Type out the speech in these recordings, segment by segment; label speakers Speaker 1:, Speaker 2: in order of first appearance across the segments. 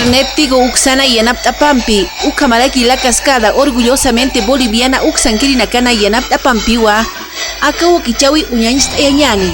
Speaker 1: Néptigo Uxana Yanaptapampi, Ucamaraki la Cascada, orgullosamente boliviana Uxanquirinacana Yanaptapampiwa, Acabo Kichawi Uñañstayani.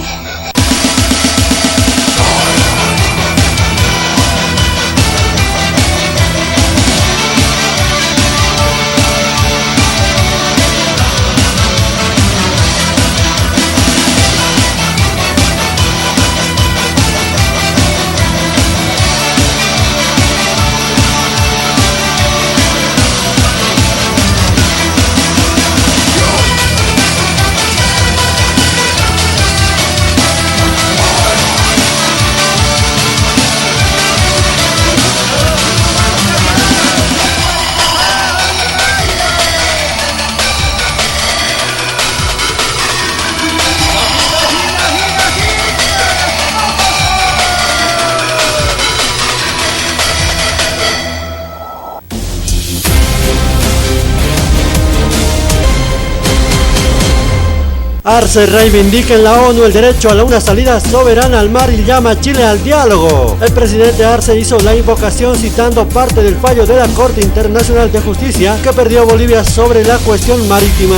Speaker 2: Arce reivindica en la ONU el derecho a una salida soberana al mar y llama a Chile al diálogo. El presidente Arce hizo la invocación citando parte del fallo de la Corte Internacional de Justicia que perdió Bolivia sobre la cuestión marítima.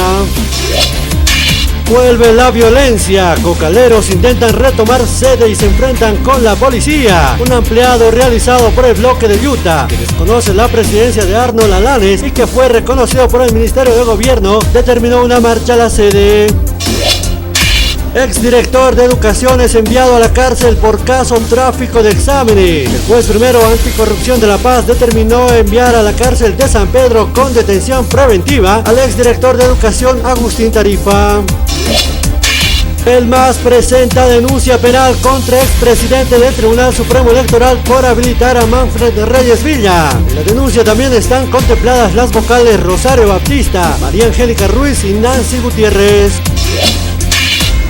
Speaker 2: Vuelve la violencia. Cocaleros intentan retomar sede y se enfrentan con la policía. Un ampliado realizado por el bloque de Utah, que desconoce la presidencia de Arnold Alanes y que fue reconocido por el Ministerio de Gobierno, determinó una marcha a la sede. Exdirector de Educación es enviado a la cárcel por caso tráfico de exámenes. El juez primero anticorrupción de La Paz determinó enviar a la cárcel de San Pedro con detención preventiva al exdirector de Educación Agustín Tarifa. El MAS presenta denuncia penal contra expresidente del Tribunal Supremo Electoral por habilitar a Manfred Reyes Villa. En la denuncia también están contempladas las vocales Rosario Baptista, María Angélica Ruiz y Nancy Gutiérrez.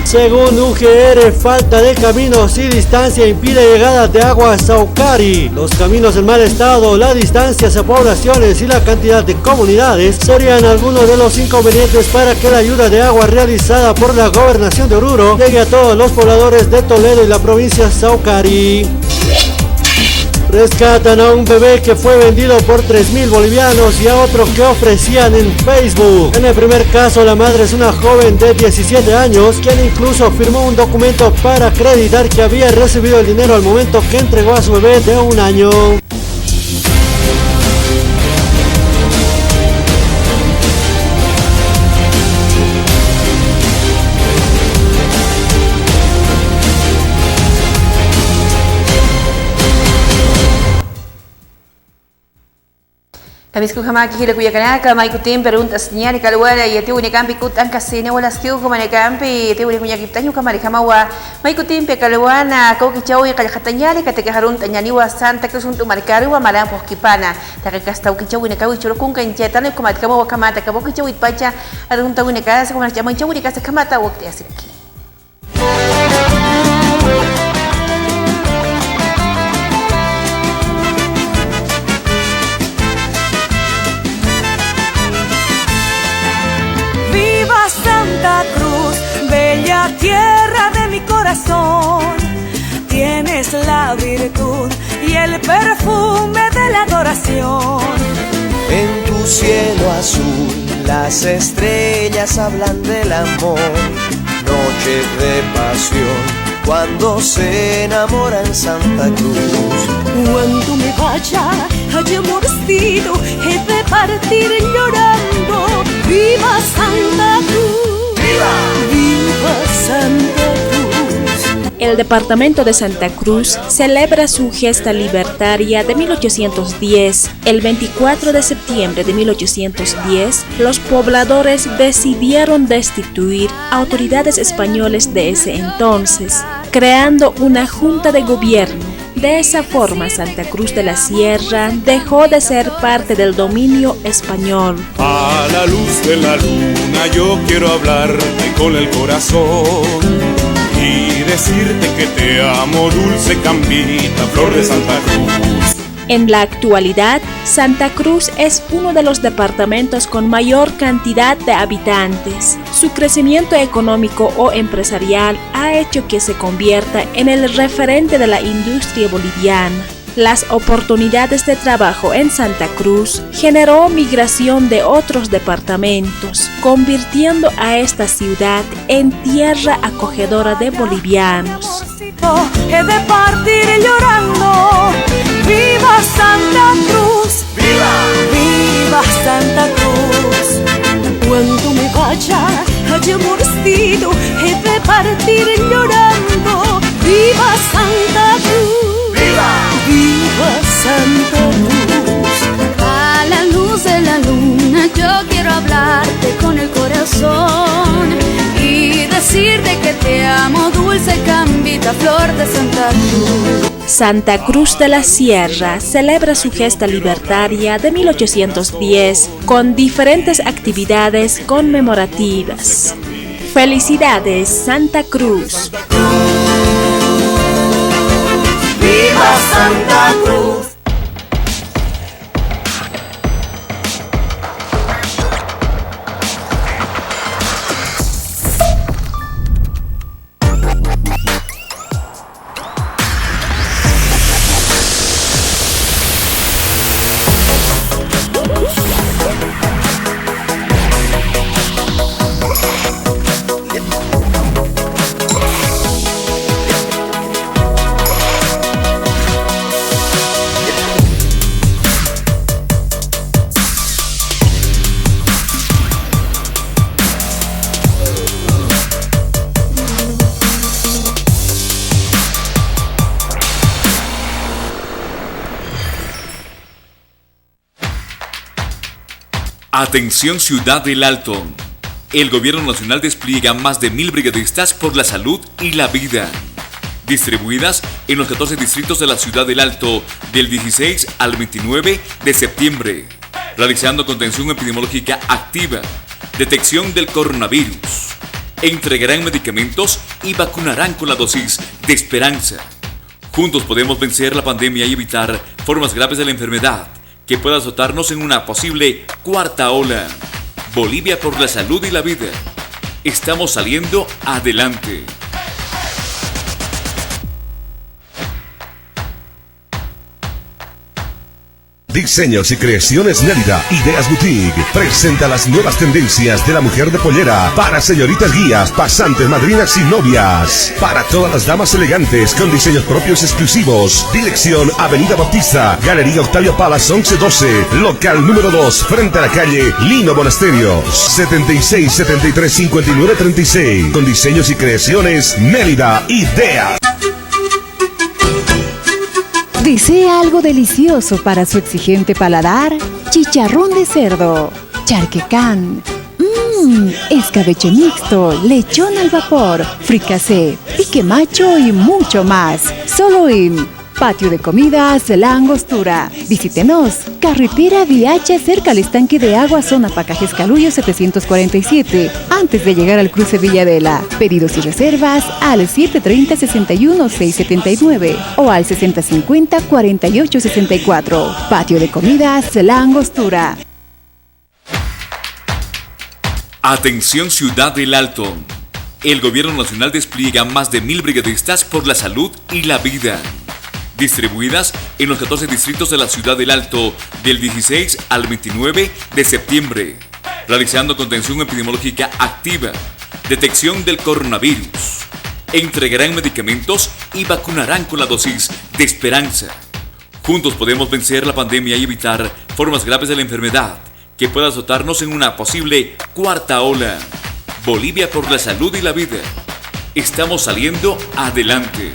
Speaker 2: Según UGR, falta de caminos y distancia impide llegada de agua a Saucari. Los caminos en mal estado, la distancia hacia poblaciones y la cantidad de comunidades serían algunos de los inconvenientes para que la ayuda de agua realizada por la Gobernación de Oruro llegue a todos los pobladores de Toledo y la provincia Saucari. Rescatan a un bebé que fue vendido por 3.000 bolivianos y a otro que ofrecían en Facebook. En el primer caso, la madre es una joven de 17 años, quien incluso firmó un documento para acreditar que había recibido el dinero al momento que entregó a su bebé de 1 año.
Speaker 1: Habis ko kama kikila kuya kanaka may kutim peruntas niya ni kalwala ya tiu ni kampi kut ang kasine wala skill ko man kampi tiu ni kunya kiptanyo kama ni kamawa may kutim pe kalwana ko kichaw ya kalkatanya ni kateka harun tanya ni wa Santa Cruz untuk markaru wa malam poh kipana takakastau kichaw ni kawi churukung kan cetan ni kumat kamawa kamata kabo kichaw itpacha arun tawu ni kasa kuma jaman chaw ni kasa kamata waktu asiki.
Speaker 3: Santa Cruz, bella tierra de mi corazón, tienes la virtud y el perfume de la adoración.
Speaker 4: En tu cielo azul las estrellas hablan del amor, noches de pasión cuando se enamora en Santa Cruz.
Speaker 3: Cuando me vaya, ay amorcito, he de partir llorando. ¡Viva Santa Cruz! ¡Viva! ¡Viva Santa Cruz!
Speaker 5: El departamento de Santa Cruz celebra su gesta libertaria de 1810. El 24 de septiembre de 1810, los pobladores decidieron destituir a autoridades españoles de ese entonces, creando una junta de gobierno. De esa forma, Santa Cruz de la Sierra dejó de ser parte del dominio español.
Speaker 6: A la luz de la luna yo quiero hablarte con el corazón y decirte que te amo, dulce Cambita, flor de Santa Cruz.
Speaker 5: En la actualidad, Santa Cruz es uno de los departamentos con mayor cantidad de habitantes. Su crecimiento económico o empresarial ha hecho que se convierta en el referente de la industria boliviana. Las oportunidades de trabajo en Santa Cruz generó migración de otros departamentos, convirtiendo a esta ciudad en tierra acogedora de bolivianos.
Speaker 3: He de partir llorando. ¡Viva Santa Cruz! ¡Viva! ¡Viva Santa Cruz! Cuando me vaya allá amorcito, he de partir llorando. ¡Viva Santa Cruz! ¡Viva! ¡Viva Santa Cruz!
Speaker 7: A la luz de la luna yo quiero hablarte con el corazón y decirte que te amo, dulce Cambita, flor de Santa Cruz.
Speaker 5: Santa Cruz de la Sierra celebra su gesta libertaria de 1810 con diferentes actividades conmemorativas. ¡Felicidades, Santa Cruz!
Speaker 3: ¡Viva Santa Cruz!
Speaker 8: Atención Ciudad del Alto. El Gobierno Nacional despliega más de 1000 brigadistas por la salud y la vida, distribuidas en los 14 distritos de la Ciudad del Alto del 16 al 29 de septiembre, realizando contención epidemiológica activa, detección del coronavirus, entregarán medicamentos y vacunarán con la dosis de esperanza. Juntos podemos vencer la pandemia y evitar formas graves de la enfermedad que pueda azotarnos en una posible cuarta ola. Bolivia por la salud y la vida. Estamos saliendo adelante.
Speaker 9: Diseños y creaciones Nélida Ideas Boutique presenta las nuevas tendencias de la mujer de pollera para señoritas guías, pasantes, madrinas y novias. Para todas las damas elegantes con diseños propios exclusivos. Dirección Avenida Bautista, Galería Octavio Palas 1112, local número 2, frente a la calle Lino Monasterios. 76 73 59 36. Con diseños y creaciones Nélida Ideas.
Speaker 10: ¿Desea algo delicioso para su exigente paladar? Chicharrón de cerdo, charquecán, escabeche mixto, lechón al vapor, fricasé, pique macho y mucho más. Solo en Patio de Comidas La Angostura. Visítenos. Carretera VH cerca al estanque de agua, zona Pacajes Calullo 747, antes de llegar al cruce Villadela. Pedidos y reservas al 730-61-679 o al 6050-4864. Patio de Comidas La Angostura.
Speaker 8: Atención Ciudad del Alto. El Gobierno Nacional despliega más de 1000 brigadistas por la salud y la vida, distribuidas en los 14 distritos de la Ciudad del Alto del 16 al 29 de septiembre, realizando contención epidemiológica activa, detección del coronavirus, entregarán medicamentos y vacunarán con la dosis de esperanza. Juntos podemos vencer la pandemia y evitar formas graves de la enfermedad que pueda azotarnos en una posible cuarta ola. Bolivia por la salud y la vida. Estamos saliendo adelante.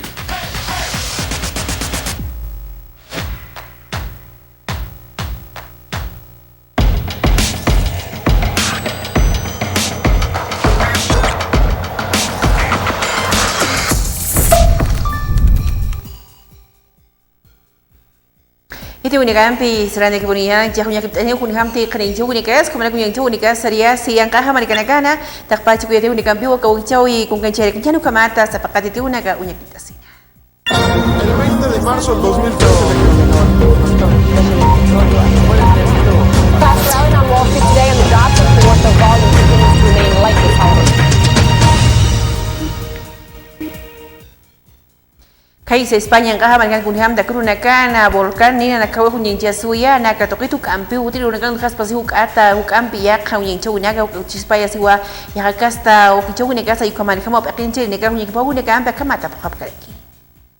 Speaker 1: Iti unikampi serana ke punya jahunya kita ni unikampi kering ju unikas kuma ku yang ju unikas seria siang kaha marikana takpachi ku iti unikampi wa kau chawi kun kanchere kun kamata sapakati iti unaga unya kita sina.
Speaker 11: El 20 de marzo del 2013
Speaker 12: Crowding on Wall Street today, and the jobs report, the volume continues to remain lightly following.
Speaker 1: País España ngaha markan kunham da kruna kana volcan ni na kawe hunyeng jasuya na ka tokitu kampi utri unakan khas pasi hukata hukampi ya khawnyeng chawna ka chispaya siwa ya kasta o kichawne kasa yukamani kama pakinche ne ka hunyeng pawu ne kampa kama tapap kareki.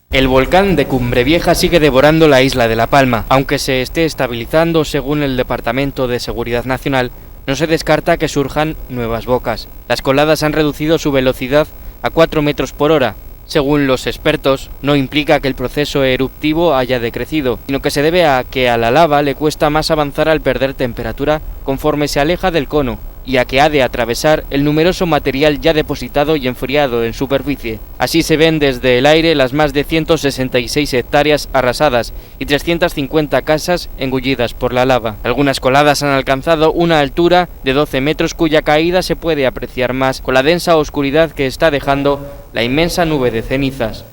Speaker 13: El volcán de Cumbre Vieja sigue devorando la isla de La Palma. Aunque se esté estabilizando según el Departamento de Seguridad Nacional, no se descarta que surjan nuevas bocas. Las coladas han reducido su velocidad a 4 metros por hora. Según los expertos, no implica que el proceso eruptivo haya decrecido, sino que se debe a que a la lava le cuesta más avanzar al perder temperatura conforme se aleja del cono, y a que ha de atravesar el numeroso material ya depositado y enfriado en superficie. Así se ven desde el aire las más de 166 hectáreas arrasadas y 350 casas engullidas por la lava. Algunas coladas han alcanzado una altura de 12 metros cuya caída se puede apreciar más con la densa oscuridad que está dejando la inmensa nube de cenizas.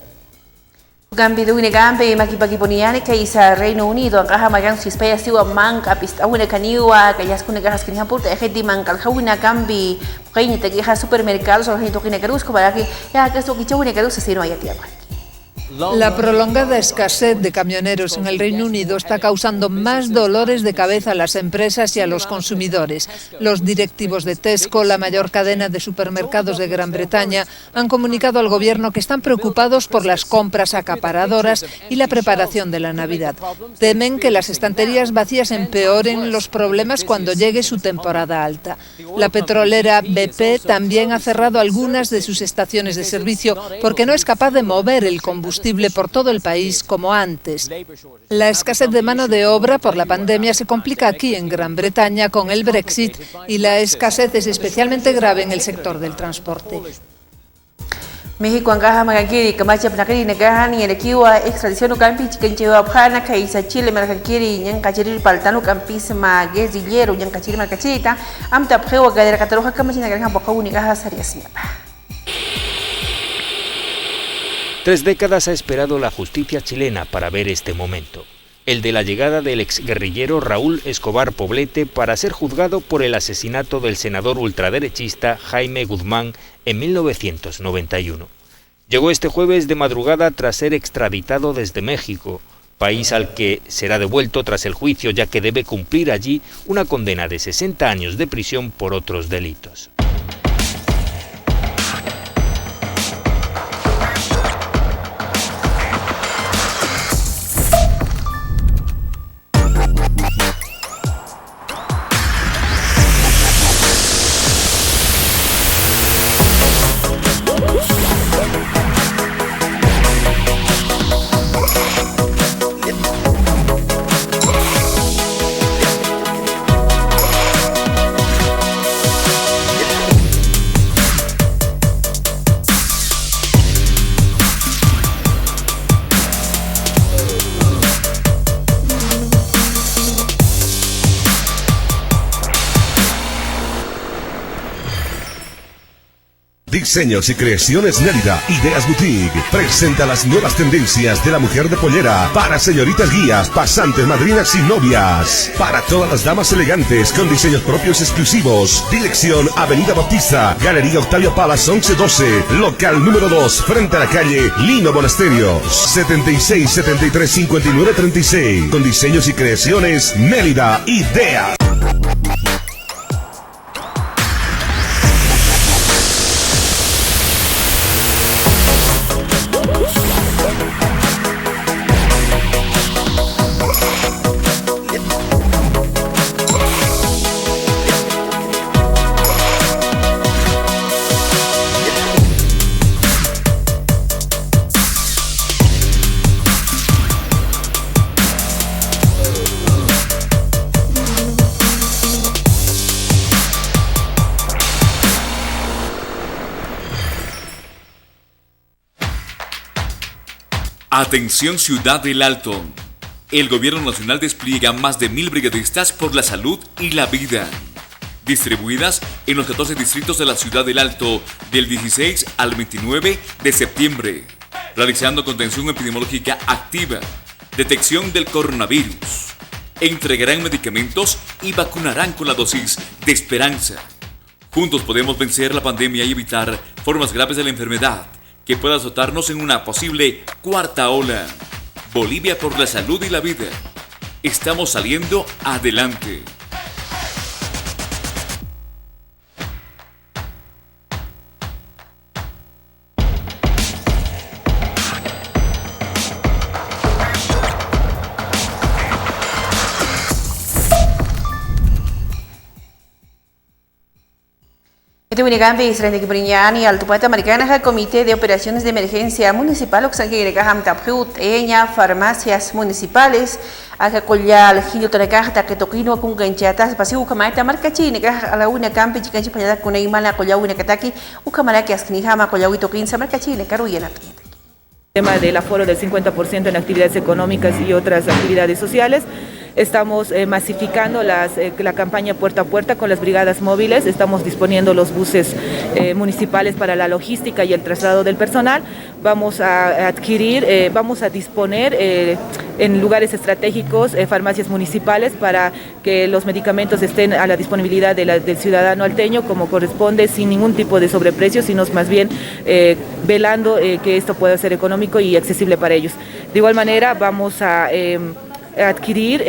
Speaker 1: Gambi du gambe makipagi poniane kay sa Reino Unido ang kahamagang sispaya siwa mangka pistawuna kaniwa kayas kun nagahas kini hampurta di mangkal hawina gambi kay ni tagiha supermercados o hinto kinagarus ko baraki ya kaso kichawuna garus sa sino ayati apa.
Speaker 14: La prolongada escasez de camioneros en el Reino Unido está causando más dolores de cabeza a las empresas y a los consumidores. Los directivos de Tesco, la mayor cadena de supermercados de Gran Bretaña, han comunicado al gobierno que están preocupados por las compras acaparadoras y la preparación de la Navidad. Temen que las estanterías vacías empeoren los problemas cuando llegue su temporada alta. La petrolera BP también ha cerrado algunas de sus estaciones de servicio porque no es capaz de mover el combustible por todo el país como antes. La escasez de mano de obra por la pandemia se complica aquí en Gran Bretaña con el Brexit y la escasez es especialmente grave en el sector del transporte.
Speaker 1: México angaha magagiri kamacha nakiri nagahan ni kiwa extradición kampi chikenchewa phana kaisa Chile markakiri nyang kachiri paltano kampi sama gezillero nyang kachiri markachita amta phewa gadera kataroja kamachi nagahan bokawuni gaha sariasniapa.
Speaker 15: 3 décadas ha esperado la justicia chilena para ver este momento, el de la llegada del exguerrillero Raúl Escobar Poblete para ser juzgado por el asesinato del senador ultraderechista Jaime Guzmán en 1991. Llegó este jueves de madrugada tras ser extraditado desde México, país al que será devuelto tras el juicio ya que debe cumplir allí una condena de 60 años de prisión por otros delitos.
Speaker 9: Diseños y creaciones Nérida, Ideas Boutique, presenta las nuevas tendencias de la mujer de pollera para señoritas guías, pasantes, madrinas y novias. Para todas las damas elegantes con diseños propios exclusivos. Dirección Avenida Bautista, Galería Octavio Palas 1112, local número 2, frente a la calle Lino Monasterios, 76 73 59 36. Con diseños y creaciones Nérida, Ideas.
Speaker 8: Atención Ciudad del Alto. El Gobierno Nacional despliega más de 1000 brigadistas por la salud y la vida, distribuidas en los 14 distritos de la Ciudad del Alto del 16 al 29 de septiembre, realizando contención epidemiológica activa, detección del coronavirus, entregarán medicamentos y vacunarán con la dosis de esperanza. Juntos podemos vencer la pandemia y evitar formas graves de la enfermedad. que pueda azotarnos en una posible cuarta ola. Bolivia por la salud y la vida. Estamos saliendo adelante.
Speaker 1: Este Winnicampi Israel de Kibriñani, Alto Poeta Americana, el Comité de Operaciones de Emergencia Municipal, Oxangue Tapjut, Eña, farmacias municipales, Acacollal, Gilio Tonacata, que toquino con ganchatas, pasivo Camaita, Marcachi, a la una campi, chicanchi para con Eimana, Collauna Kataki, Ucamaraki, Askinihama, Collauito 15, Marcachi, Caruya,
Speaker 16: tema del aforo del 50% en actividades económicas y otras actividades sociales. Estamos masificando la campaña puerta a puerta con las brigadas móviles, estamos disponiendo los buses municipales para la logística y el traslado del personal. Vamos a adquirir, vamos a disponer en lugares estratégicos farmacias municipales para que los medicamentos estén a la disponibilidad del ciudadano alteño como corresponde, sin ningún tipo de sobreprecio, sino más bien velando que esto pueda ser económico y accesible para ellos. De igual manera vamos a adquirir,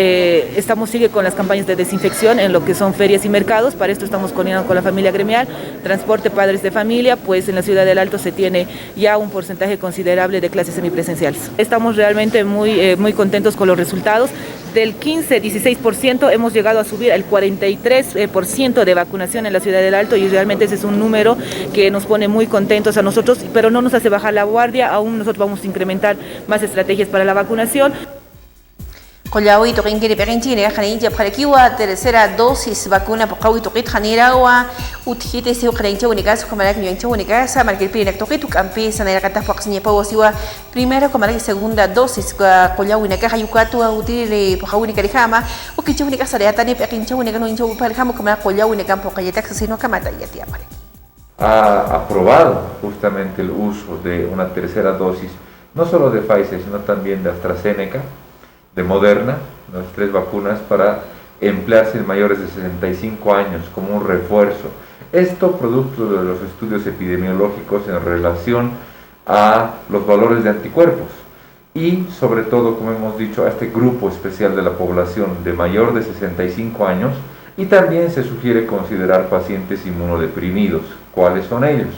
Speaker 16: sigue con las campañas de desinfección en lo que son ferias y mercados. Para esto estamos coordinando con la familia gremial, transporte padres de familia, pues en la ciudad del Alto se tiene ya un porcentaje considerable de clases semipresenciales. Estamos realmente muy contentos con los resultados. Del 15-16% hemos llegado a subir al 43% de vacunación en la ciudad del Alto y realmente ese es un número que nos pone muy contentos a nosotros, pero no nos hace bajar la guardia. Aún nosotros vamos a incrementar más estrategias para la vacunación.
Speaker 1: Collao toquen que pequeñine janilla para que la tercera dosis vacuna por Collao toquen janirawa utjite se ucraniano únicas como la que únicas marque el primer toque tu campesa en la cata foxñe pawasiwa primera como la segunda dosis Collao única hayukatu utile por única rijama o que única sarea tani pequeña única no hincho para jamo como la Collao única por calle taxi sino camata ya tía vale.
Speaker 17: Ha aprobado justamente el uso de una tercera dosis no solo de Pfizer sino también de AstraZeneca, de Moderna, las 3 vacunas para emplearse en mayores de 65 años como un refuerzo. Esto producto de los estudios epidemiológicos en relación a los valores de anticuerpos y sobre todo, como hemos dicho, a este grupo especial de la población de mayor de 65 años y también se sugiere considerar pacientes inmunodeprimidos. ¿Cuáles son ellos?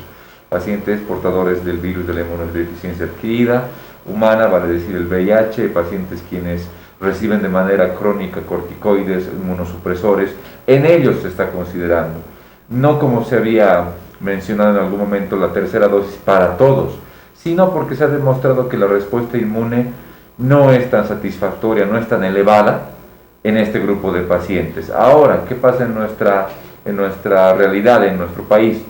Speaker 17: Pacientes portadores del virus de la inmunodeficiencia adquirida humana, vale decir el VIH, pacientes quienes reciben de manera crónica corticoides, inmunosupresores, en ellos se está considerando, no como se había mencionado en algún momento la tercera dosis para todos, sino porque se ha demostrado que la respuesta inmune no es tan satisfactoria, no es tan elevada en este grupo de pacientes. Ahora, ¿qué pasa en nuestra realidad, en nuestro país?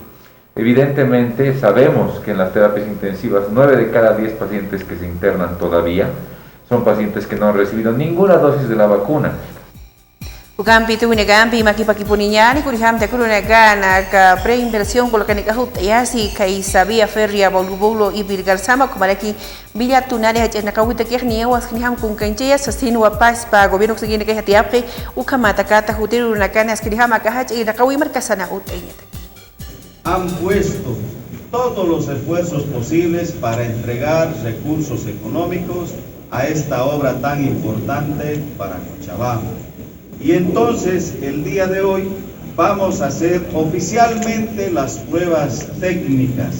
Speaker 17: Evidentemente sabemos que en las terapias intensivas 9 de cada 10 pacientes que se internan todavía son pacientes que no han recibido ninguna dosis de la vacuna.
Speaker 1: Ukampi tu unagampi makipaki puniñani kuriham te kuruna gana ka preinversión con lo que necahut yasi kai sabia feria bolubulo y virgalsama como aquí villa tunari hacha nakawita que ni awas kniham kun kancheya sastin wapas pa gobierno que tiene que hatiapre ukamata kata hutiru una gana skrihama kahach y nakawi markasana utayeta.
Speaker 18: Han puesto todos los esfuerzos posibles para entregar recursos económicos a esta obra tan importante para Cochabamba. Y entonces, el día de hoy, vamos a hacer oficialmente las pruebas técnicas.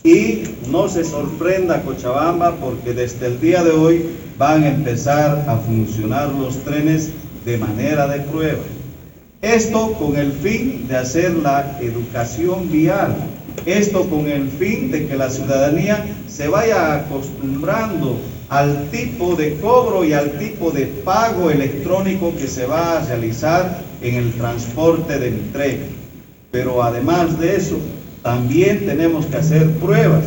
Speaker 18: Y no se sorprenda Cochabamba, porque desde el día de hoy van a empezar a funcionar los trenes de manera de prueba. Esto con el fin de hacer la educación vial, esto con el fin de que la ciudadanía se vaya acostumbrando al tipo de cobro y al tipo de pago electrónico que se va a realizar en el transporte del tren. Pero además de eso, también tenemos que hacer pruebas.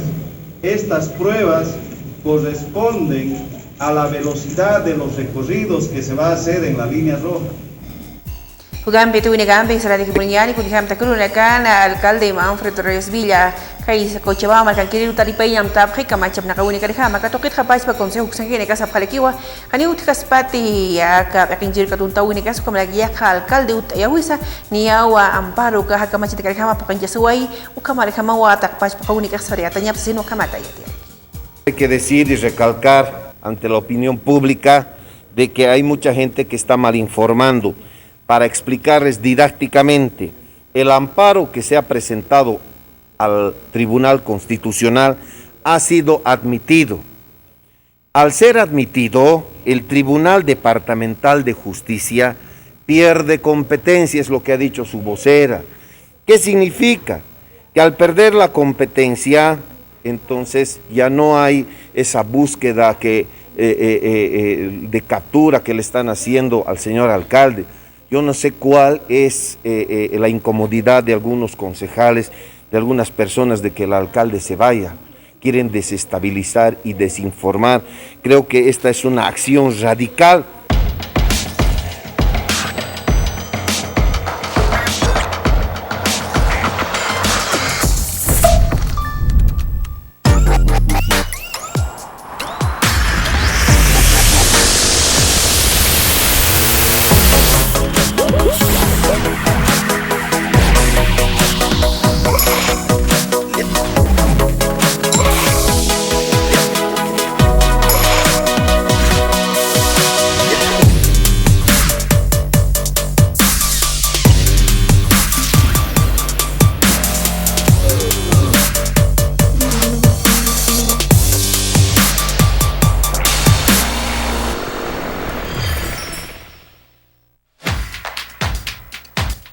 Speaker 18: Estas pruebas corresponden a la velocidad de los recorridos que se va a hacer en la línea roja.
Speaker 1: Ugambe tuwine gambe sala de Kipuñani kujam takruna kana alcalde Manfred Torres Villa kai sa Cochabamba kan kiri utalipay yam tap kai kamachap na kawuni kadikha makatokit kapais pa konseho kusangine kasap kalekiwa hani utkaspati ka akinjir katuntawini kasu kamalagiya ka alcalde utayawisa niyawa amparo ka hakamachit kadikha pakanjasuai ukamalekama wa takpas pa kawuni kasari atanya sino kamata yati.
Speaker 19: Hay que decir y recalcar ante la opinión pública de que hay mucha gente que está mal informando. Para explicarles didácticamente, el amparo que se ha presentado al Tribunal Constitucional ha sido admitido. Al ser admitido, el Tribunal Departamental de Justicia pierde competencia, es lo que ha dicho su vocera. ¿Qué significa? Que al perder la competencia, entonces ya no hay esa búsqueda de captura que le están haciendo al señor alcalde. Yo no sé cuál es la incomodidad de algunos concejales, de algunas personas de que el alcalde se vaya. Quieren desestabilizar y desinformar. Creo que esta es una acción radical.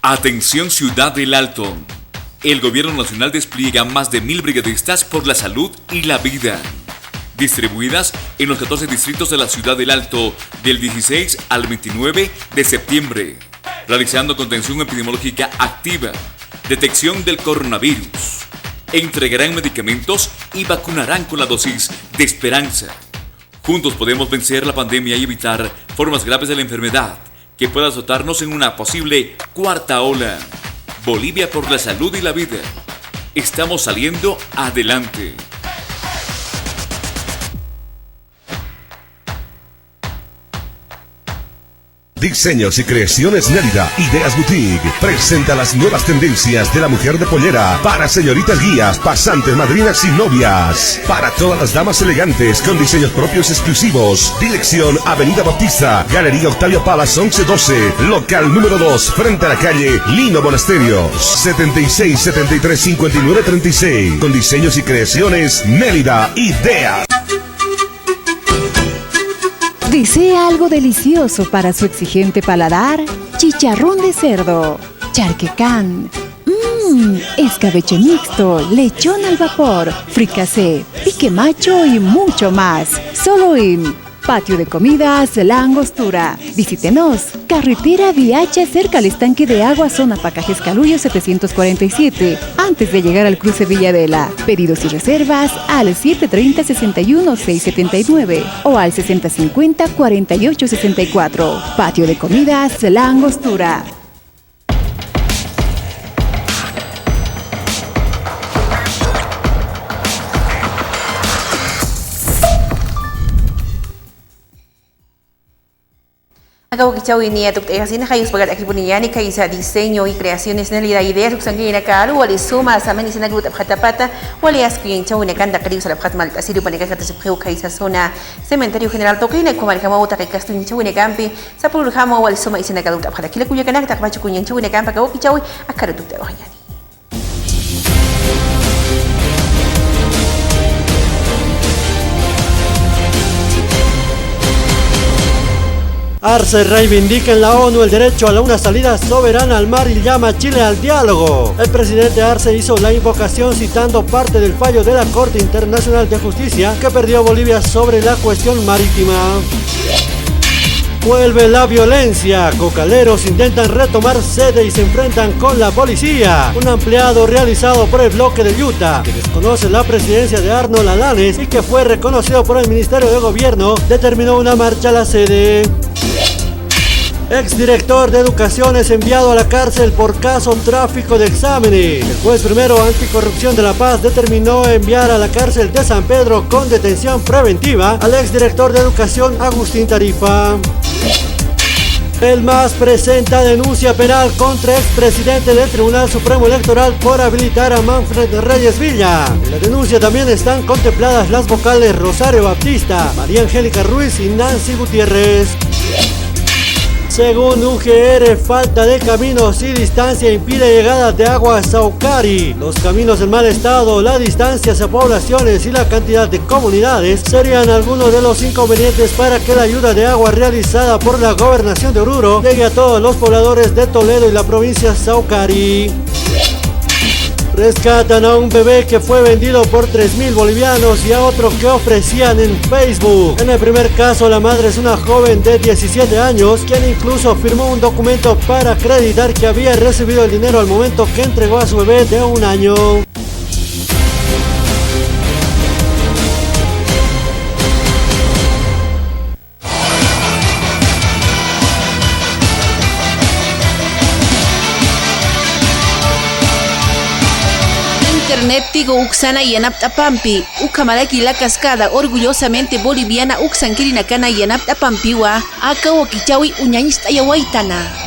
Speaker 8: Atención Ciudad del Alto. El Gobierno Nacional despliega más de 1000 brigadistas por la salud y la vida, distribuidas en los 14 distritos de la Ciudad del Alto del 16 al 29 de septiembre, realizando contención epidemiológica activa, detección del coronavirus, entregarán medicamentos y vacunarán con la dosis de esperanza. Juntos podemos vencer la pandemia y evitar formas graves de la enfermedad que pueda azotarnos en una posible cuarta ola. Bolivia por la salud y la vida. Estamos saliendo adelante.
Speaker 9: Diseños y creaciones Nérida, Ideas Boutique, presenta las nuevas tendencias de la mujer de pollera para señoritas guías, pasantes, madrinas y novias. Para todas las damas elegantes con diseños propios exclusivos. Dirección Avenida Bautista, Galería Octavio Palas 1112, local número 2, frente a la calle Lino Monasterios, 76 73 59 36. Con diseños y creaciones Nérida, Ideas.
Speaker 10: ¿Desea algo delicioso para su exigente paladar? Chicharrón de cerdo, charquecán, escabeche mixto, lechón al vapor, fricasé, pique macho y mucho más. Solo en Patio de Comidas La Angostura. Visítenos. Carretera Viacha cerca al estanque de agua, zona Pacajes Calullo 747, antes de llegar al cruce Villavela. Pedidos y reservas al 730-61-679 o al 6050-4864. Patio de Comidas La Angostura.
Speaker 1: Acabo que chau ini atuk asina kayus pagat aki puniyani kaysa diseño y creaciones Nérida ideas uk sangina kalu wali suma samen isina gut abhatapata wali askin chau ne kanda karius al abhat mal asiru panika kata sepkheu kaysa zona cementerio general tokina kumal kama uta kay kastin chau ne kampi sapul khama wali suma isina kalut abhata kila kuya kanak tak bachu kunyan chau ne kampa kawo ki chau akara tuk te ohanyani.
Speaker 2: Arce reivindica en la ONU el derecho a una salida soberana al mar y llama a Chile al diálogo. El presidente Arce hizo la invocación citando parte del fallo de la Corte Internacional de Justicia que perdió Bolivia sobre la cuestión marítima. Vuelve la violencia. Cocaleros intentan retomar sede y se enfrentan con la policía. Un ampliado realizado por el bloque de Utah, que desconoce la presidencia de Arnold Alanes y que fue reconocido por el Ministerio de Gobierno, determinó una marcha a la sede. Exdirector de Educación es enviado a la cárcel por caso tráfico de exámenes. El juez primero anticorrupción de La Paz determinó enviar a la cárcel de San Pedro con detención preventiva al exdirector de Educación Agustín Tarifa. El MAS presenta denuncia penal contra expresidente del Tribunal Supremo Electoral por habilitar a Manfred Reyes Villa. En la denuncia también están contempladas las vocales Rosario Baptista, María Angélica Ruiz y Nancy Gutiérrez. Según UGR, falta de caminos y distancia impide llegada de agua a Saucari. Los caminos en mal estado, la distancia hacia poblaciones y la cantidad de comunidades serían algunos de los inconvenientes para que la ayuda de agua realizada por la Gobernación de Oruro llegue a todos los pobladores de Toledo y la provincia Saucari. Rescatan a un bebé que fue vendido por 3.000 bolivianos y a otro que ofrecían en Facebook. En el primer caso, la madre es una joven de 17 años, quien incluso firmó un documento para acreditar que había recibido el dinero al momento que entregó a su bebé de 1 año.
Speaker 1: Internet tigo Uxana y Anaptapampi, Ucamaraki la cascada, orgullosamente boliviana Uxanquirinacana y Anaptapampiwa, Aka Wakichawi Uñañista Yawaitana.